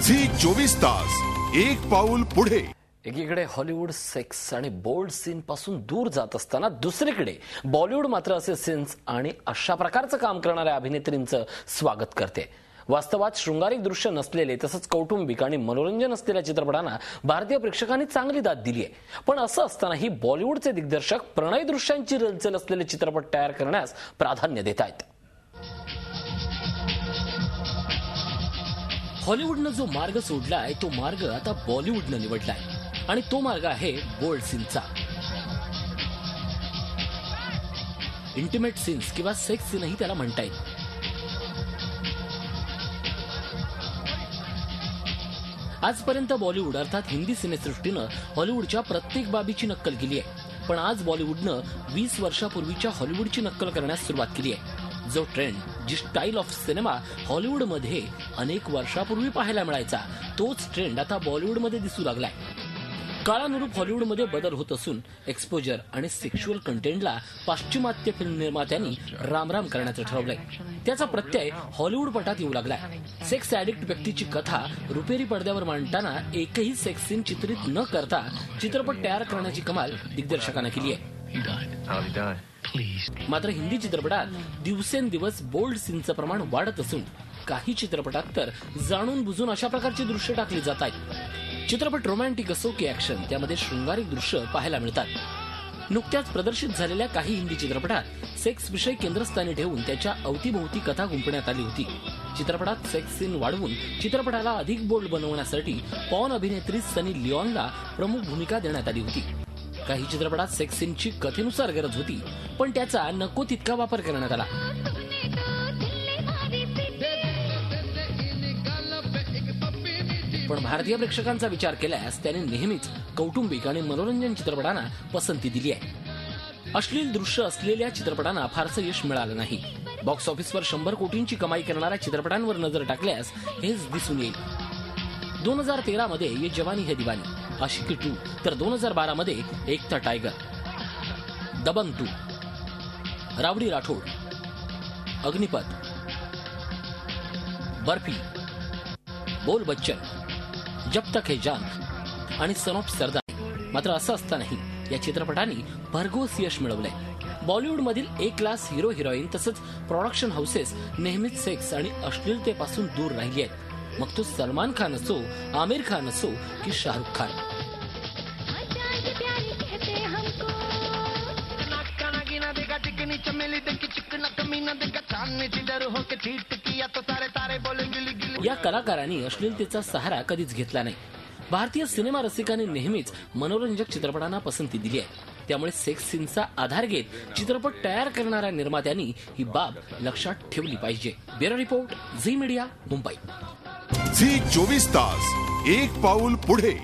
Zee 24 तास एक पाऊल पुढे। एकीकडे हॉलिवूड सेक्स आणि बोल्ड सीन पासून दूर जात असताना दुसरीकडे बॉलिवूड मात्र असे सीन्स आणि अशा प्रकारचं काम करणाऱ्या अभिनेत्रींचं स्वागत करते। वास्तवात शृंगारिक दृश्य नसलेले तसंच कौटुंबिक आणि मनोरंजन असलेल्या चित्रपटांना भारतीय प्रेक्षकांनी चांगली दाद दिली आहे। पण असं असतानाही बॉलिवूडचे दिग्दर्शक प्रणय दृश्यांची रेलचेल असलेले चित्रपट तयार करण्यास प्राधान्य देत आहेत। हॉलिवूडनं जो मार्ग सोडलाय तो मार्ग आता बॉलिवूडनं निवडलाय आणि तो मार्ग आहे बोल्ड सीनचा। इंटिमेट सीन्स किंवा सेक्स सीनही त्याला म्हणता येईल। आजपर्यंत बॉलिवूड अर्थात हिंदी सिनेसृष्टीनं हॉलिवूडच्या प्रत्येक बाबीची नक्कल केली आहे, पण आज बॉलिवूडनं 20 वर्षापूर्वीच्या हॉलिवूडची नक्कल करण्यास सुरुवात केली आहे। जो ट्रेंड, जी स्टाईल ऑफ सिनेमा हॉलिवूडमध्ये अनेक वर्षापूर्वी पाहायला मिळायचा, तोच ट्रेंड आता बॉलिवूडमध्ये दिसू लागलाय। काळानुरूप हॉलिवूडमध्ये बदल होत असून एक्सपोजर आणि सेक्शुअल कंटेंटला पाश्चिमात्य फिल्म निर्मात्यांनी रामराम करण्याचं ठरवलंय। त्याचा प्रत्यय हॉलिवूड पटात येऊ लागलाय। सेक्स ऍडिक्ट व्यक्तीची कथा रुपेरी पडद्यावर मांडताना एकही सेक्स सीन चित्रित न करता चित्रपट तयार करण्याची कमाल दिग्दर्शकांना केली आहे। मात्र हिंदी चित्रपटात दिवसेंदिवस बोल्ड सीनचं प्रमाण वाढत असून काही चित्रपटात तर जाणून बुजून अशा प्रकारची दृश्य टाकली जात आहेत। चित्रपट रोमॅन्टिक असो की ऍक्शन, त्यामध्ये शृंगारिक दृश्य पाहायला मिळतात। नुकत्याच प्रदर्शित झालेल्या काही हिंदी चित्रपटात सेक्स विषय केंद्रस्थानी ठेवून त्याच्या अवतीभोवती कथा गुंफण्यात आली होती। चित्रपटात सेक्स सीन वाढवून चित्रपटाला अधिक बोल्ड बनवण्यासाठी पॉर्न अभिनेत्री सनी लिओनला प्रमुख भूमिका देण्यात आली होती। काही चित्रपटात सेक्स सीनची कथेनुसार गरज होती, पण त्याचा नको तितका वापर करण्यात आला। पण भारतीय प्रेक्षकांचा विचार केल्यास त्याने नेहमीच कौटुंबिक आणि मनोरंजन चित्रपटांना पसंती दिली आहे। अश्लील दृश्य असलेल्या चित्रपटांना फारसं यश मिळालं नाही। बॉक्स ऑफिसवर 100 कोटींची कमाई करणाऱ्या चित्रपटांवर नजर टाकल्यास हेच दिसून येईल। 2013 मध्ये ये जवानी है दीवानी, आशिकी 2, तर 2012 मध्ये एक था टायगर, दबंग 2, रावडी राठोड, अग्निपथ, बर्फी, बोल बच्चन, जब तक है जान आणि सन ऑफ सरदार। मात्र असं असतानाही या चित्रपटांनी भरघोस यश मिळवलंय। बॉलिवूडमधील ए क्लास हिरो हिरोईन तसंच प्रोडक्शन हाऊसेस नेहमीच सेक्स आणि अश्लीलतेपासून दूर राहिली आहेत। मग तो सलमान खान असो, आमिर खान असो की शाहरुख खान। या कलाकारांनी अश्लीलतेचा सहारा कधीच घेतला नाही। भारतीय सिनेमा रसिकांनी नेहमीच मनोरंजक चित्रपटांना पसंती दिली आहे। त्यामुळे सेक्स सीनचा आधार घेत चित्रपट तयार करणाऱ्या निर्मात्यांनी ही बाब लक्षात ठेवली पाहिजे। Bureau report, Zee media, Mumbai. Zee 24 तास एक पाऊल पुढे।